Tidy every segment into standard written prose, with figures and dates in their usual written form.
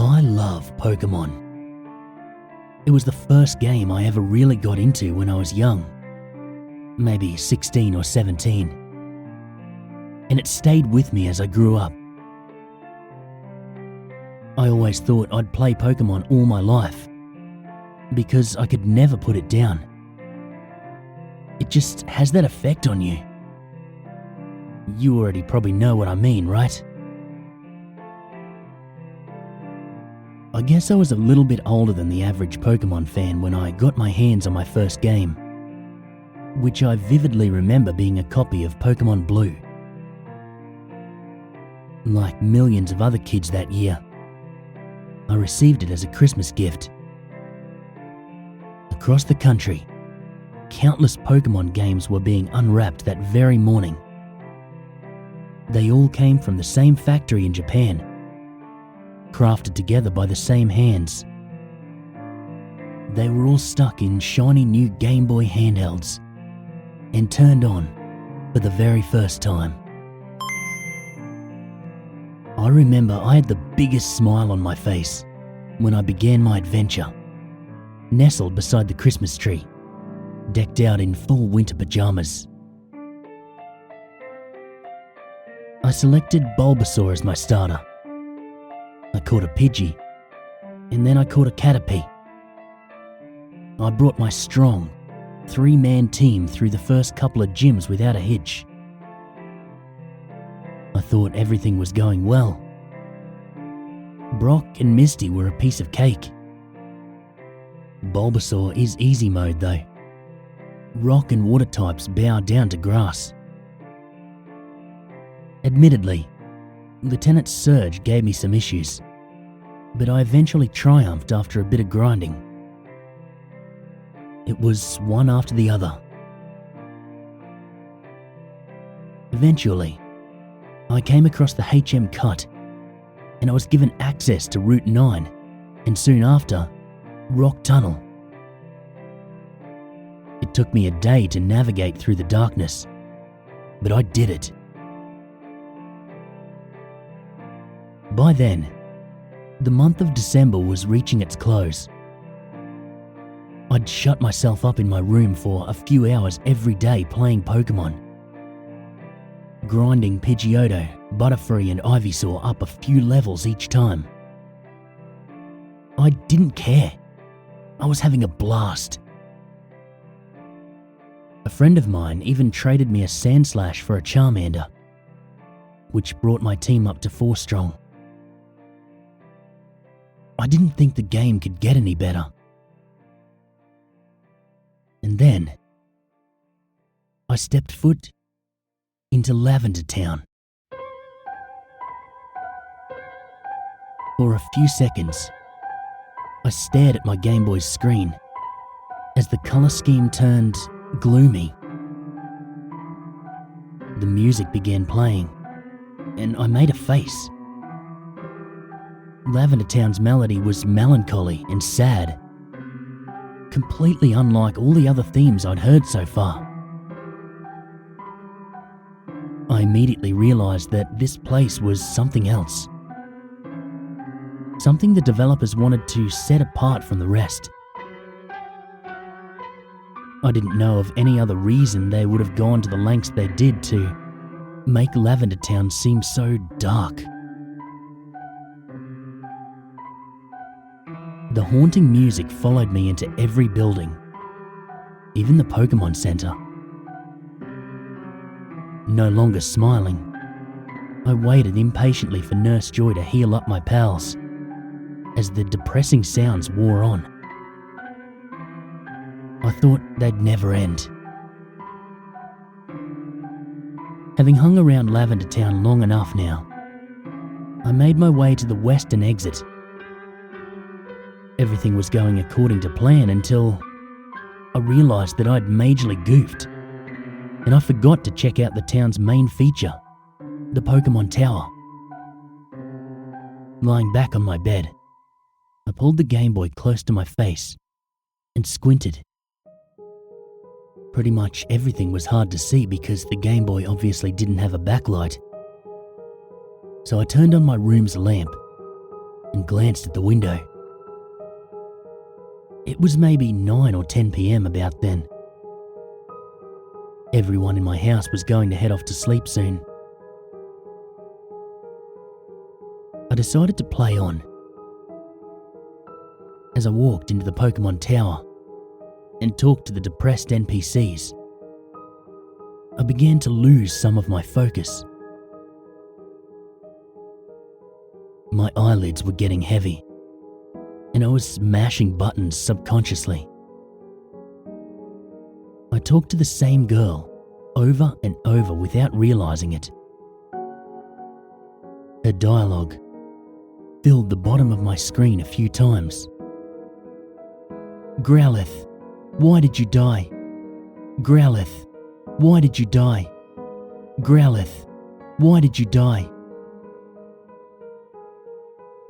I love Pokemon. It was the first game I ever really got into when I was young, maybe 16 or 17, and it stayed with me as I grew up. I always thought I'd play Pokemon all my life because I could never put it down. It just has that effect on you. You already probably know what I mean, right? I guess I was a little bit older than the average Pokemon fan when I got my hands on my first game, which I vividly remember being a copy of Pokemon Blue. Like millions of other kids that year, I received it as a Christmas gift. Across the country, countless Pokemon games were being unwrapped that very morning. They all came from the same factory in Japan, crafted together by the same hands. They were all stuck in shiny new Game Boy handhelds and turned on for the very first time. I remember I had the biggest smile on my face when I began my adventure, nestled beside the Christmas tree, decked out in full winter pajamas. I selected Bulbasaur as my starter. I caught a Pidgey, and then I caught a Caterpie. I brought my strong, 3-man team through the first couple of gyms without a hitch. I thought everything was going well. Brock and Misty were a piece of cake. Bulbasaur is easy mode though. Rock and water types bow down to grass. Admittedly, Lieutenant Surge gave me some issues, but I eventually triumphed after a bit of grinding. It was one after the other. Eventually, I came across the HM Cut, and I was given access to Route 9, and soon after, Rock Tunnel. It took me a day to navigate through the darkness, but I did it. By then, the month of December was reaching its close. I'd shut myself up in my room for a few hours every day playing Pokemon, grinding Pidgeotto, Butterfree and Ivysaur up a few levels each time. I didn't care. I was having a blast. A friend of mine even traded me a Sandslash for a Charmander, which brought my team up to 4 strong. I didn't think the game could get any better. And then, I stepped foot into Lavender Town. For a few seconds, I stared at my Game Boy's screen as the colour scheme turned gloomy. The music began playing, and I made a face. Lavender Town's melody was melancholy and sad, completely unlike all the other themes I'd heard so far. I immediately realised that this place was something else. Something the developers wanted to set apart from the rest. I didn't know of any other reason they would have gone to the lengths they did to make Lavender Town seem so dark. The haunting music followed me into every building, even the Pokemon Center. No longer smiling, I waited impatiently for Nurse Joy to heal up my pals as the depressing sounds wore on. I thought they'd never end. Having hung around Lavender Town long enough now, I made my way to the western exit. Everything was going according to plan until I realised that I'd majorly goofed, and I forgot to check out the town's main feature, the Pokemon Tower. Lying back on my bed, I pulled the Game Boy close to my face and squinted. Pretty much everything was hard to see because the Game Boy obviously didn't have a backlight. So I turned on my room's lamp and glanced at the window. It was maybe 9 or 10 p.m. about then. Everyone in my house was going to head off to sleep soon. I decided to play on. As I walked into the Pokemon Tower and talked to the depressed NPCs, I began to lose some of my focus. My eyelids were getting heavy, and I was smashing buttons subconsciously. I talked to the same girl over and over without realizing it. Her dialogue filled the bottom of my screen a few times. Growlithe, why did you die? Growlithe, why did you die? Growlithe, why did you die?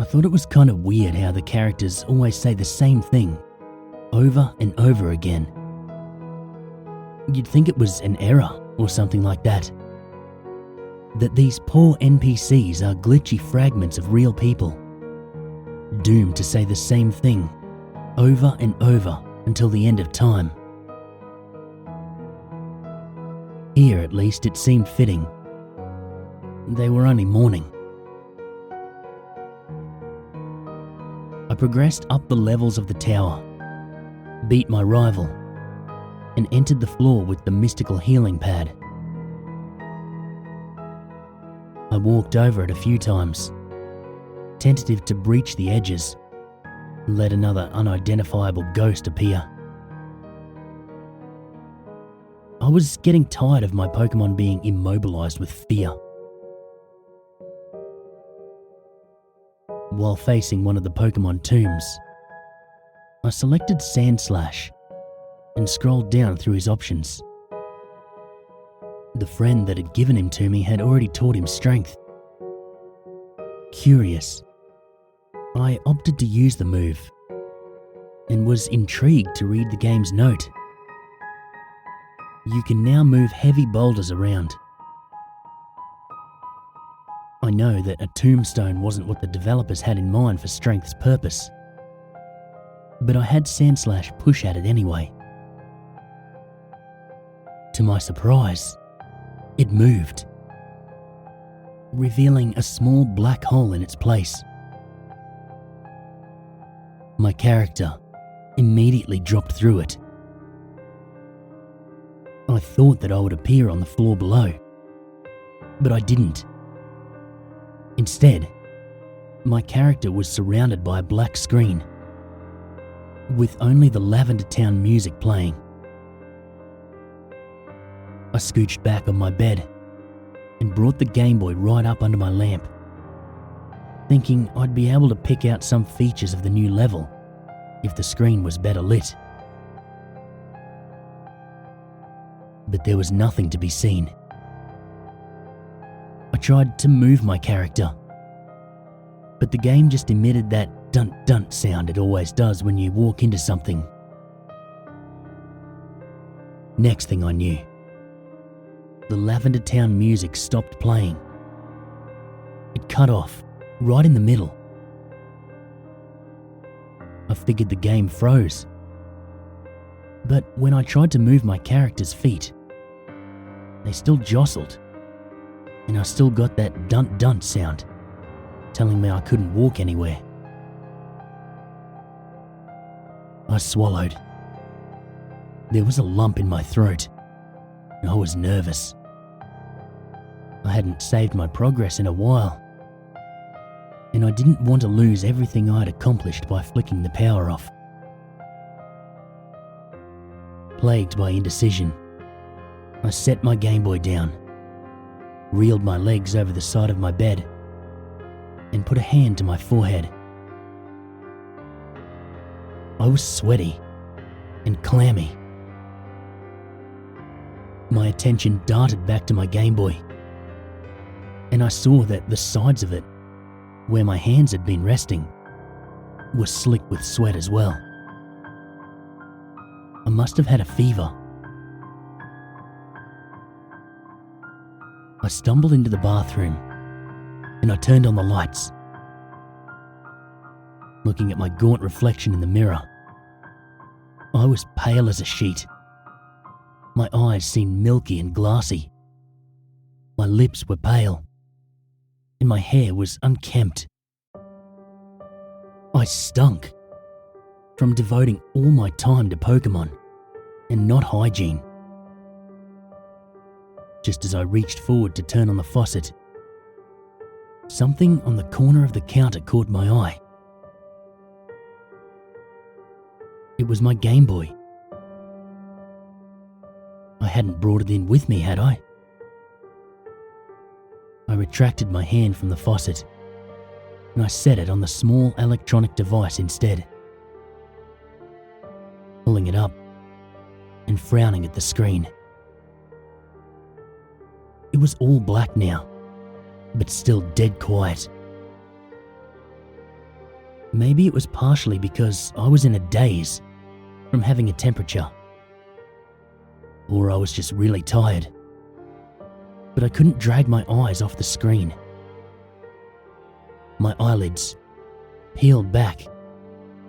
I thought it was kind of weird how the characters always say the same thing over and over again. You'd think it was an error or something like that. That these poor NPCs are glitchy fragments of real people, doomed to say the same thing over and over until the end of time. Here, at least, it seemed fitting. They were only mourning. I progressed up the levels of the tower, beat my rival, and entered the floor with the mystical healing pad. I walked over it a few times, tentative to breach the edges, and let another unidentifiable ghost appear. I was getting tired of my Pokemon being immobilized with fear. While facing one of the Pokemon tombs, I selected Sandslash and scrolled down through his options. The friend that had given him to me had already taught him strength. Curious, I opted to use the move and was intrigued to read the game's note. You can now move heavy boulders around. I know that a tombstone wasn't what the developers had in mind for Strength's purpose, but I had Sandslash push at it anyway. To my surprise, it moved, revealing a small black hole in its place. My character immediately dropped through it. I thought that I would appear on the floor below, but I didn't. Instead, my character was surrounded by a black screen, with only the Lavender Town music playing. I scooched back on my bed and brought the Game Boy right up under my lamp, thinking I'd be able to pick out some features of the new level if the screen was better lit. But there was nothing to be seen. I tried to move my character, but the game just emitted that dun-dun sound it always does when you walk into something. Next thing I knew, the Lavender Town music stopped playing. It cut off right in the middle. I figured the game froze, but when I tried to move my character's feet, they still jostled, and I still got that dun-dun sound telling me I couldn't walk anywhere. I swallowed. There was a lump in my throat, and I was nervous. I hadn't saved my progress in a while, and I didn't want to lose everything I'd accomplished by flicking the power off. Plagued by indecision, I set my Game Boy down, reeled my legs over the side of my bed, and put a hand to my forehead. I was sweaty and clammy. My attention darted back to my Game Boy, and I saw that the sides of it, where my hands had been resting, were slick with sweat as well. I must have had a fever. I stumbled into the bathroom and I turned on the lights. looking at my gaunt reflection in the mirror. I was pale as a sheet. My eyes seemed milky and glassy. My lips were pale, and my hair was unkempt. I stunk from devoting all my time to Pokemon and not hygiene. Just as I reached forward to turn on the faucet, something on the corner of the counter caught my eye. It was my Game Boy. I hadn't brought it in with me, had I? I retracted my hand from the faucet and I set it on the small electronic device instead, pulling it up and frowning at the screen. It was all black now, but still dead quiet. Maybe it was partially because I was in a daze from having a temperature, or I was just really tired, but I couldn't drag my eyes off the screen. My eyelids peeled back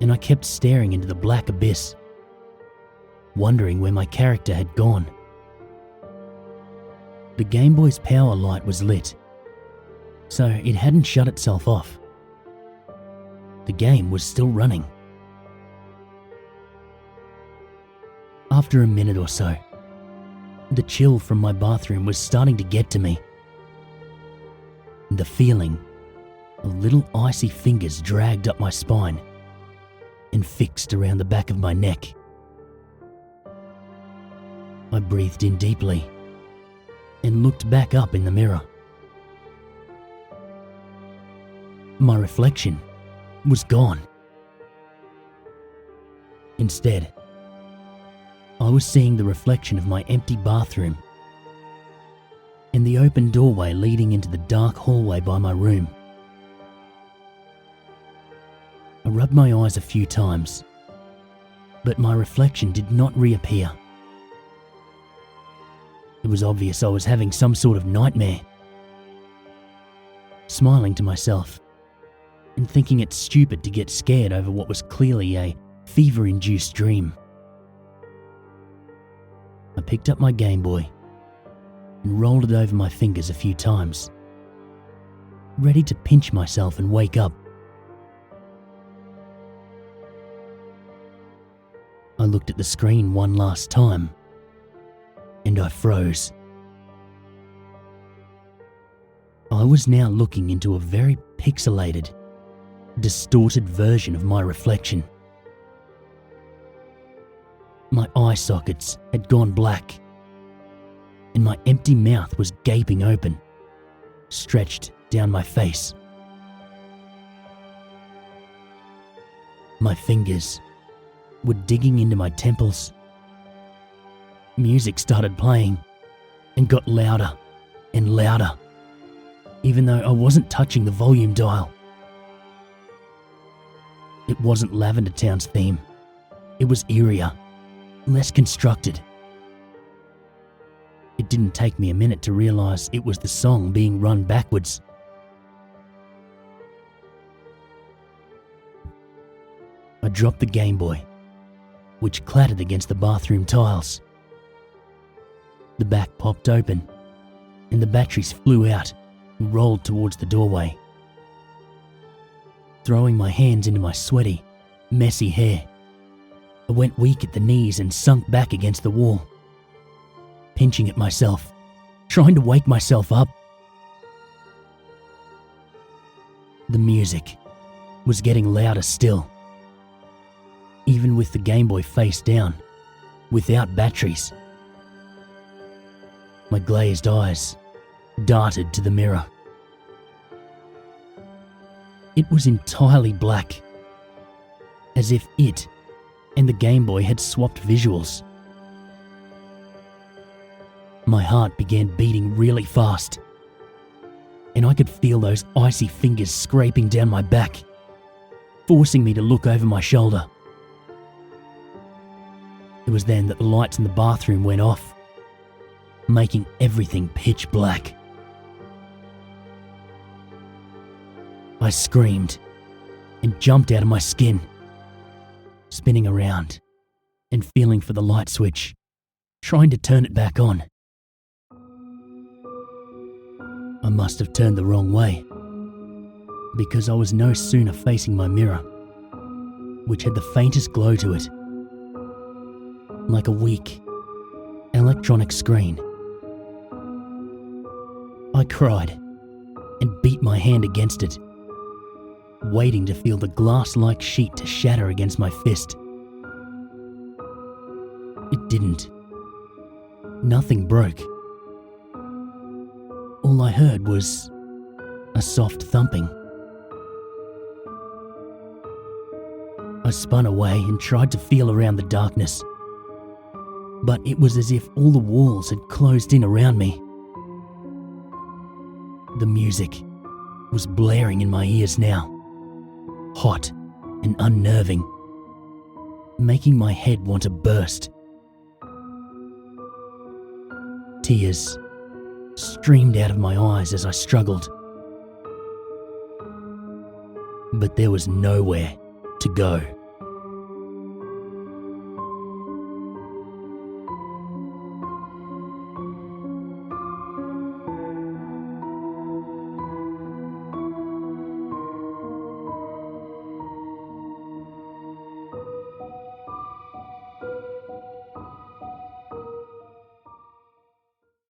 and I kept staring into the black abyss, wondering where my character had gone. The Game Boy's power light was lit, so it hadn't shut itself off. The game was still running. After a minute or so, the chill from my bathroom was starting to get to me. The feeling of little icy fingers dragged up my spine and fixed around the back of my neck. I breathed in deeply and looked back up in the mirror. My reflection was gone. Instead, I was seeing the reflection of my empty bathroom and the open doorway leading into the dark hallway by my room. I rubbed my eyes a few times, but my reflection did not reappear. It was obvious I was having some sort of nightmare. Smiling to myself and thinking it's stupid to get scared over what was clearly a fever-induced dream, I picked up my Game Boy and rolled it over my fingers a few times, ready to pinch myself and wake up. I looked at the screen one last time and I froze. I was now looking into a very pixelated, distorted version of my reflection. My eye sockets had gone black, and my empty mouth was gaping open, stretched down my face. My fingers were digging into my temples. Music started playing and got louder and louder, even though I wasn't touching the volume dial. It wasn't Lavender Town's theme. It was eerier, less constructed. It didn't take me a minute to realise it was the song being run backwards. I dropped the Game Boy, which clattered against the bathroom tiles. The back popped open, and the batteries flew out and rolled towards the doorway. Throwing my hands into my sweaty, messy hair, I went weak at the knees and sunk back against the wall, pinching at myself, trying to wake myself up. The music was getting louder still, even with the Game Boy face down, without batteries. My glazed eyes darted to the mirror. It was entirely black, as if it and the Game Boy had swapped visuals. My heart began beating really fast, and I could feel those icy fingers scraping down my back, forcing me to look over my shoulder. It was then that the lights in the bathroom went off, making everything pitch black. I screamed and jumped out of my skin, spinning around and feeling for the light switch, trying to turn it back on. I must have turned the wrong way, because I was no sooner facing my mirror, which had the faintest glow to it, like a weak electronic screen. I cried and beat my hand against it, waiting to feel the glass-like sheet to shatter against my fist. It didn't. Nothing broke. All I heard was a soft thumping. I spun away and tried to feel around the darkness, but it was as if all the walls had closed in around me. The music was blaring in my ears now, hot and unnerving, making my head want to burst. Tears streamed out of my eyes as I struggled, but there was nowhere to go.